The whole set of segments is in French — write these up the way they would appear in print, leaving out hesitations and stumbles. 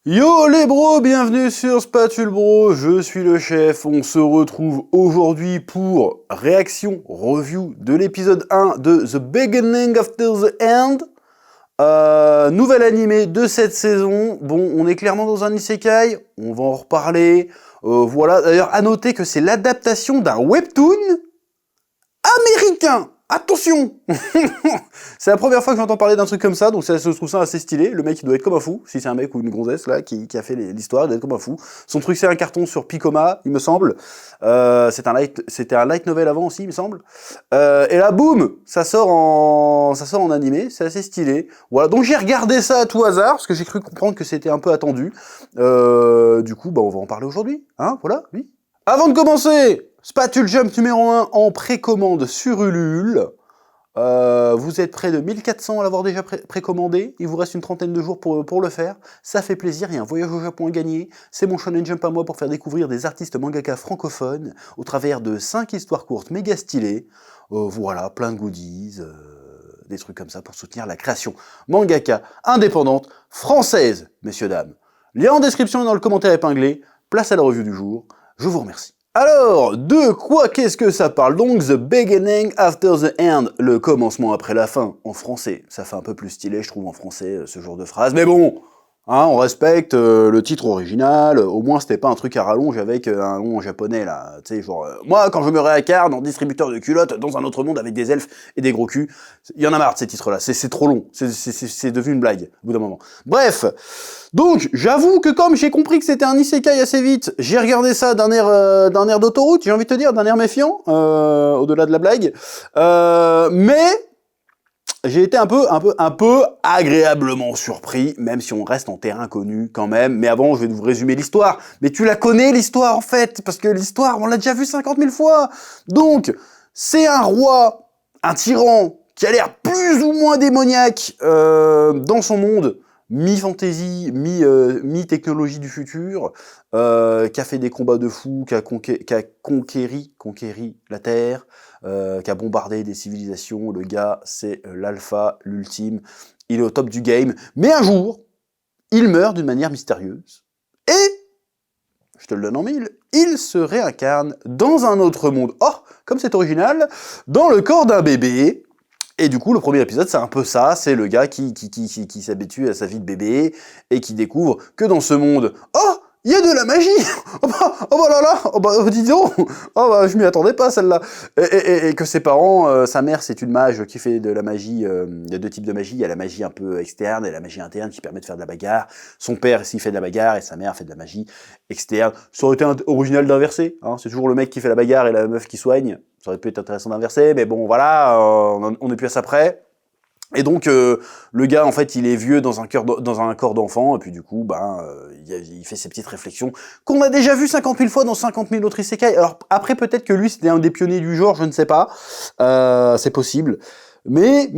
Yo les bros, bienvenue sur Spatule Bro, je suis le chef, on se retrouve aujourd'hui pour review de l'épisode 1 de The Beginning After the End, nouvel animé de cette saison. Bon, on est clairement dans un isekai, on va en reparler, voilà, d'ailleurs à noter que c'est l'adaptation d'un webtoon américain. Attention. C'est la première fois que j'entends parler d'un truc comme ça, donc je trouve ça assez stylé. Le mec, il doit être comme un fou. Si c'est un mec ou une gonzesse là qui a fait l'histoire, il doit être comme un fou. Son truc, c'est un carton sur Picoma, il me semble. C'était un light novel avant aussi, il me semble. Et là, boum, ça sort en animé. C'est assez stylé. Voilà, donc j'ai regardé ça à tout hasard parce que j'ai cru comprendre que c'était un peu attendu. Du coup, bah, on va en parler aujourd'hui. Hein, voilà, oui. Avant de commencer, Spatule Jump numéro 1 en précommande sur Ulule. Vous êtes près de 1400 à l'avoir déjà précommandé. Il vous reste une trentaine de jours pour le faire. Ça fait plaisir, il y a un voyage au Japon à gagner. C'est mon Shonen Jump à moi pour faire découvrir des artistes mangaka francophones au travers de 5 histoires courtes méga stylées. Voilà, plein de goodies, des trucs comme ça pour soutenir la création mangaka indépendante française, messieurs, dames. Lien en description et dans le commentaire épinglé. Place à la revue du jour. Je vous remercie. Alors, de quoi qu'est-ce que ça parle donc? The Beginning After the End, le commencement après la fin, en français. Ça fait un peu plus stylé, je trouve, en français, ce genre de phrase. Mais bon, hein, on respecte le titre original. Au moins, c'était pas un truc à rallonge avec un nom en japonais, là. Tu sais, genre, moi, quand je me réincarne en distributeur de culottes dans un autre monde avec des elfes et des gros culs, il y en a marre de ces titres-là. C'est trop long. C'est devenu une blague, au bout d'un moment. Bref. Donc, j'avoue que comme j'ai compris que c'était un isekai assez vite, j'ai regardé ça d'un air d'autoroute, j'ai envie de te dire, d'un air méfiant, au-delà de la blague. Mais j'ai été un peu agréablement surpris, même si on reste en terrain connu quand même. Mais avant, je vais vous résumer l'histoire. Mais tu la connais, l'histoire, en fait, parce que l'histoire, on l'a déjà vue 50 000 fois. Donc, c'est un roi, un tyran, qui a l'air plus ou moins démoniaque dans son monde, mi-fantasy, mi-technologie du futur, qui a fait des combats de fous, qui a conquéri la Terre, qui a bombardé des civilisations. Le gars, c'est l'alpha, l'ultime, il est au top du game. Mais un jour, il meurt d'une manière mystérieuse. Et, je te le donne en mille, il se réincarne dans un autre monde. Oh, comme c'est original, dans le corps d'un bébé. Et du coup, le premier épisode, c'est un peu ça, c'est le gars qui s'habitue à sa vie de bébé, et qui découvre que dans ce monde, oh, il y a de la magie. Oh bah là là, oh bah dis donc, oh bah je m'y attendais pas celle-là. Et que ses parents, sa mère c'est une mage qui fait de la magie, il y a deux types de magie, il y a la magie un peu externe et la magie interne qui permet de faire de la bagarre. Son père s'il fait de la bagarre et sa mère fait de la magie externe. Ça aurait été original d'inverser, hein, c'est toujours le mec qui fait la bagarre et la meuf qui soigne. Ça aurait pu être intéressant d'inverser, mais bon voilà, on est plus à ça près. Et donc le gars en fait il est vieux dans un corps d'enfant et puis du coup il fait ses petites réflexions qu'on a déjà vu 50 000 fois dans 50 000 autres isekai. Alors après peut-être que lui c'était un des pionniers du genre, je ne sais pas, c'est possible. Mais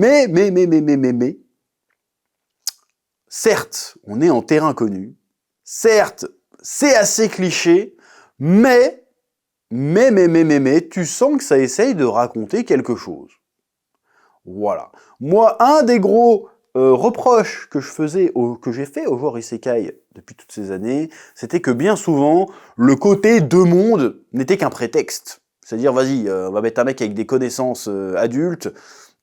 certes on est en terrain connu, certes c'est assez cliché, mais tu sens que ça essaye de raconter quelque chose. Voilà. Moi, un des gros reproches que j'ai fait au genre Isekai depuis toutes ces années, c'était que bien souvent, le côté deux mondes n'était qu'un prétexte. C'est-à-dire, vas-y, on va mettre un mec avec des connaissances adultes,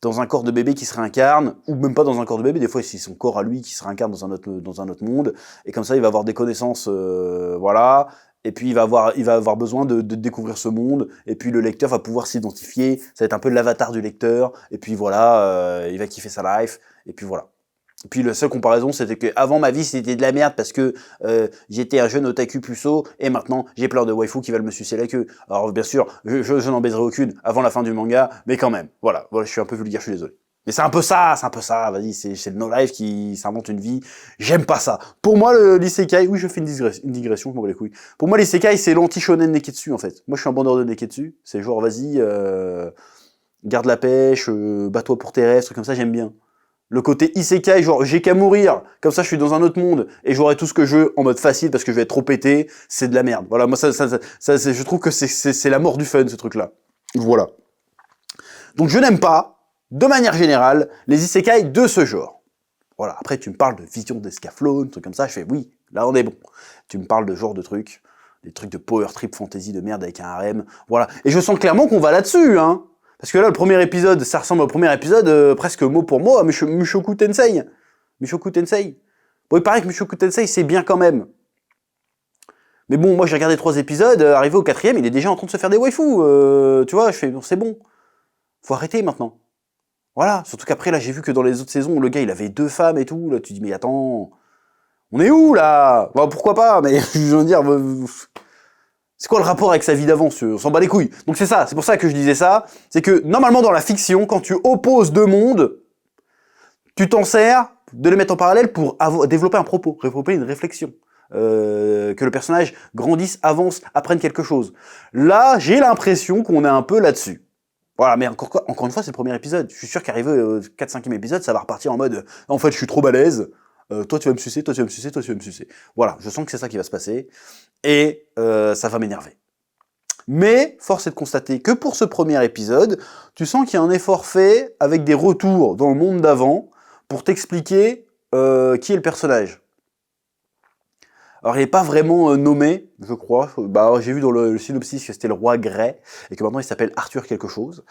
dans un corps de bébé qui se réincarne, ou même pas dans un corps de bébé, des fois c'est son corps à lui qui se réincarne dans un autre monde, et comme ça il va avoir des connaissances, voilà, et puis il va avoir besoin de découvrir ce monde, et puis le lecteur va pouvoir s'identifier, ça va être un peu l'avatar du lecteur, et puis voilà, il va kiffer sa life, et puis voilà. Et puis la seule comparaison, c'était que avant ma vie c'était de la merde parce que j'étais un jeune otaku puceau et maintenant j'ai plein de waifus qui veulent me sucer la queue. Alors bien sûr, je n'en baiserai aucune avant la fin du manga, mais quand même, voilà, je suis un peu vulgaire, je suis désolé. Mais c'est un peu ça, vas-y, c'est le no-life qui s'invente une vie, j'aime pas ça. Pour moi, l'isekai, oui je fais une digression, je m'en bats les couilles. Pour moi l'isekai c'est l'anti-shonen neketsu en fait. Moi je suis un bandeur de neketsu, c'est genre vas-y, garde la pêche, bats-toi pour tes rêves, trucs comme ça, j'aime bien. Le côté isekai, genre j'ai qu'à mourir, comme ça je suis dans un autre monde et j'aurai tout ce que je veux en mode facile parce que je vais être trop pété, c'est de la merde. Voilà, moi ça je trouve que c'est la mort du fun ce truc-là. Voilà. Donc je n'aime pas, de manière générale, les isekai de ce genre. Voilà, après tu me parles de vision d'escaflowne, truc comme ça, je fais oui, Là, on est bon. Tu me parles de genre de trucs, des trucs de power trip fantasy de merde avec un harem, voilà. Et je sens clairement qu'on va là-dessus, hein. Parce que là, le premier épisode, ça ressemble au premier épisode, presque mot pour mot, à Mushoku Tensei. Mushoku Tensei. Bon, il paraît que Mushoku Tensei, c'est bien quand même. Mais bon, moi j'ai regardé 3 épisodes, arrivé au 4e, il est déjà en train de se faire des waifus. Tu vois, je fais, bon, c'est bon. Faut arrêter maintenant. Voilà, surtout qu'après, là, j'ai vu que dans les autres saisons, le gars, il avait 2 femmes et tout. Là, tu dis, mais attends, on est où, là? Bon, pourquoi pas, mais je veux dire, c'est quoi le rapport avec sa vie d'avant? On s'en bat les couilles. Donc c'est ça, c'est pour ça que je disais ça. C'est que, normalement, dans la fiction, quand tu opposes 2 mondes, tu t'en sers de les mettre en parallèle pour développer un propos, développer une réflexion. Que le personnage grandisse, avance, apprenne quelque chose. Là, j'ai l'impression qu'on est un peu là-dessus. Voilà, mais encore une fois, c'est le premier épisode. Je suis sûr qu'arrivé au 4-5e épisode, ça va repartir en mode « En fait, je suis trop balèze, toi tu vas me sucer, toi tu vas me sucer, toi tu vas me sucer. » Voilà, je sens que c'est ça qui va se passer, et ça va m'énerver. Mais, force est de constater que pour ce premier épisode, tu sens qu'il y a un effort fait avec des retours dans le monde d'avant pour t'expliquer qui est le personnage. Alors, il n'est pas vraiment nommé, je crois. Bah, j'ai vu dans le synopsis que c'était le roi Grey, et que maintenant il s'appelle Arthur quelque chose.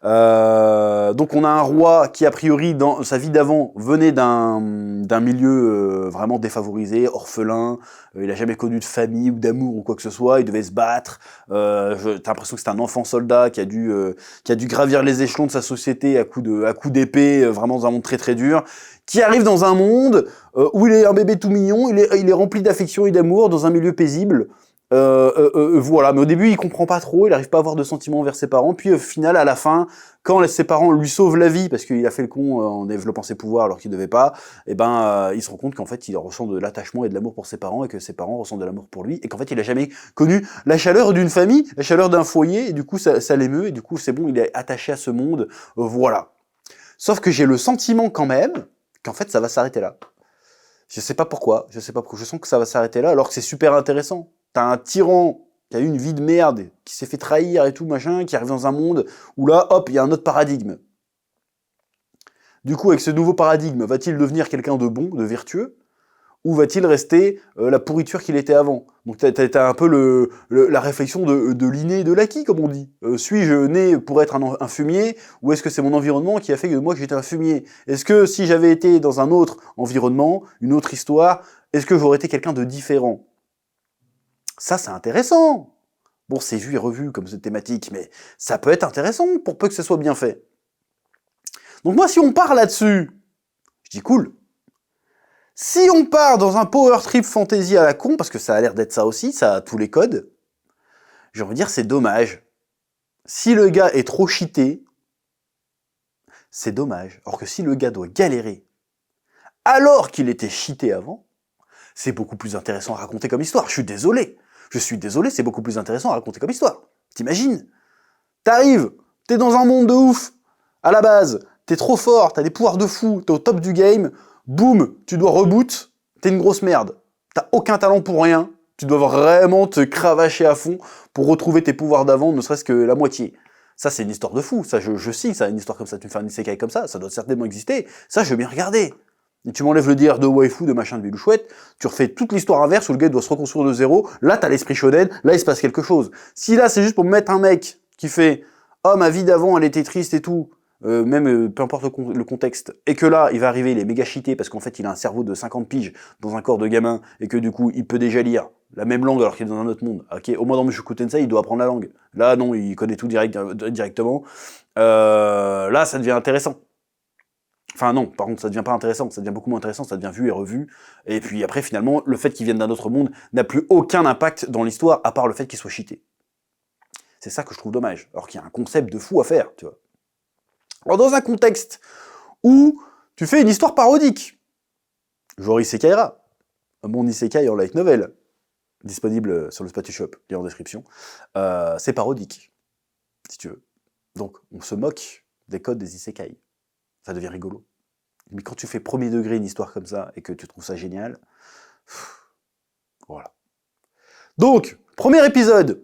Donc on a un roi qui, a priori, dans sa vie d'avant, venait d'un milieu vraiment défavorisé, orphelin. Il a jamais connu de famille ou d'amour ou quoi que ce soit. Il devait se battre. T'as l'impression que c'est un enfant soldat qui a dû gravir les échelons de sa société à coups d'épée, vraiment dans un monde très très dur, qui arrive dans un monde où il est un bébé tout mignon, il est rempli d'affection et d'amour, dans un milieu paisible. Voilà, mais au début il comprend pas trop, il arrive pas à avoir de sentiments envers ses parents, puis au final, à la fin, quand ses parents lui sauvent la vie, parce qu'il a fait le con en développant ses pouvoirs alors qu'il devait pas, et il se rend compte qu'en fait il ressent de l'attachement et de l'amour pour ses parents, et que ses parents ressentent de l'amour pour lui, et qu'en fait il a jamais connu la chaleur d'une famille, la chaleur d'un foyer, et du coup ça l'émeut, et du coup c'est bon, il est attaché à ce monde, voilà. Sauf que j'ai le sentiment quand même qu'en fait ça va s'arrêter là. Je sais pas pourquoi, je sens que ça va s'arrêter là, alors que c'est super intéressant. T'as un tyran qui a eu une vie de merde, qui s'est fait trahir et tout, machin, qui arrive dans un monde où là, hop, il y a un autre paradigme. Du coup, avec ce nouveau paradigme, va-t-il devenir quelqu'un de bon, de vertueux, ou va-t-il rester la pourriture qu'il était avant? Donc t'as un peu la réflexion de l'inné et de l'acquis, comme on dit. Suis-je né pour être un fumier, ou est-ce que c'est mon environnement qui a fait que moi j'étais un fumier? Est-ce que si j'avais été dans un autre environnement, une autre histoire, est-ce que j'aurais été quelqu'un de différent? Ça, c'est intéressant. Bon, c'est vu et revu comme cette thématique, mais ça peut être intéressant pour peu que ce soit bien fait. Donc moi, si on part là-dessus, je dis cool. Si on part dans un power trip fantasy à la con, parce que ça a l'air d'être ça aussi, ça a tous les codes, j'ai envie de dire c'est dommage. Si le gars est trop cheaté, c'est dommage. Alors que si le gars doit galérer alors qu'il était cheaté avant, c'est beaucoup plus intéressant à raconter comme histoire. Je suis désolé, c'est beaucoup plus intéressant à raconter comme histoire. T'imagines? T'arrives, t'es dans un monde de ouf, à la base, t'es trop fort, t'as des pouvoirs de fou, t'es au top du game, boum, tu dois reboot, t'es une grosse merde. T'as aucun talent pour rien, tu dois vraiment te cravacher à fond pour retrouver tes pouvoirs d'avant, ne serait-ce que la moitié. Ça, c'est une histoire de fou, ça, je signe, ça, une histoire comme ça, tu me fais un isekai comme ça doit certainement exister, ça, je veux bien regarder. Et tu m'enlèves le dire de waifu, de machin, de bidou chouette, tu refais toute l'histoire inverse où le gars doit se reconstruire de zéro, là t'as l'esprit shonen, là il se passe quelque chose. Si là c'est juste pour mettre un mec qui fait « Oh, ma vie d'avant elle était triste et tout », peu importe le contexte, et que là il va arriver, il est méga cheaté parce qu'en fait il a un cerveau de 50 piges dans un corps de gamin, et que du coup il peut déjà lire la même langue alors qu'il est dans un autre monde. Ok, au moins dans Mushoku Tensei il doit apprendre la langue. Là non, il connaît tout directement. Là ça devient intéressant. Enfin non, par contre ça devient pas intéressant, ça devient beaucoup moins intéressant, ça devient vu et revu, et puis après finalement, le fait qu'il vienne d'un autre monde n'a plus aucun impact dans l'histoire, à part le fait qu'il soit cheaté. C'est ça que je trouve dommage, alors qu'il y a un concept de fou à faire, tu vois. Alors dans un contexte où tu fais une histoire parodique, genre Isekai'ra, mon Isekai en light novel, disponible sur le Spatu Shop, lien en description, c'est parodique, si tu veux. Donc on se moque des codes des Isekai. Ça devient rigolo. Mais quand tu fais premier degré une histoire comme ça, et que tu trouves ça génial, voilà. Donc, premier épisode,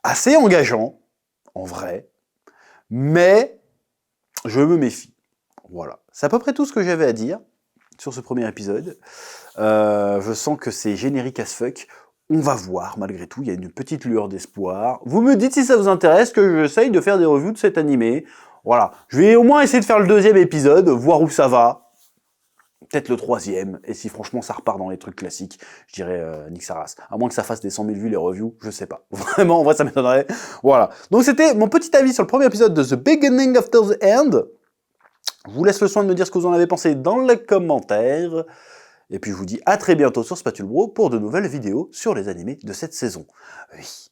assez engageant, en vrai, mais je me méfie. Voilà. C'est à peu près tout ce que j'avais à dire sur ce premier épisode. Je sens que c'est générique as fuck. On va voir, malgré tout, il y a une petite lueur d'espoir. Vous me dites si ça vous intéresse que j'essaye de faire des reviews de cet animé. Voilà, je vais au moins essayer de faire le 2e épisode, voir où ça va. Peut-être le 3e, et si franchement ça repart dans les trucs classiques, je dirais Nick Saras. À moins que ça fasse des 100 000 vues les reviews, je sais pas. Vraiment, en vrai ça m'étonnerait. Voilà, donc c'était mon petit avis sur le premier épisode de The Beginning After the End. Je vous laisse le soin de me dire ce que vous en avez pensé dans les commentaires. Et puis je vous dis à très bientôt sur Spatule Bro pour de nouvelles vidéos sur les animés de cette saison. Oui.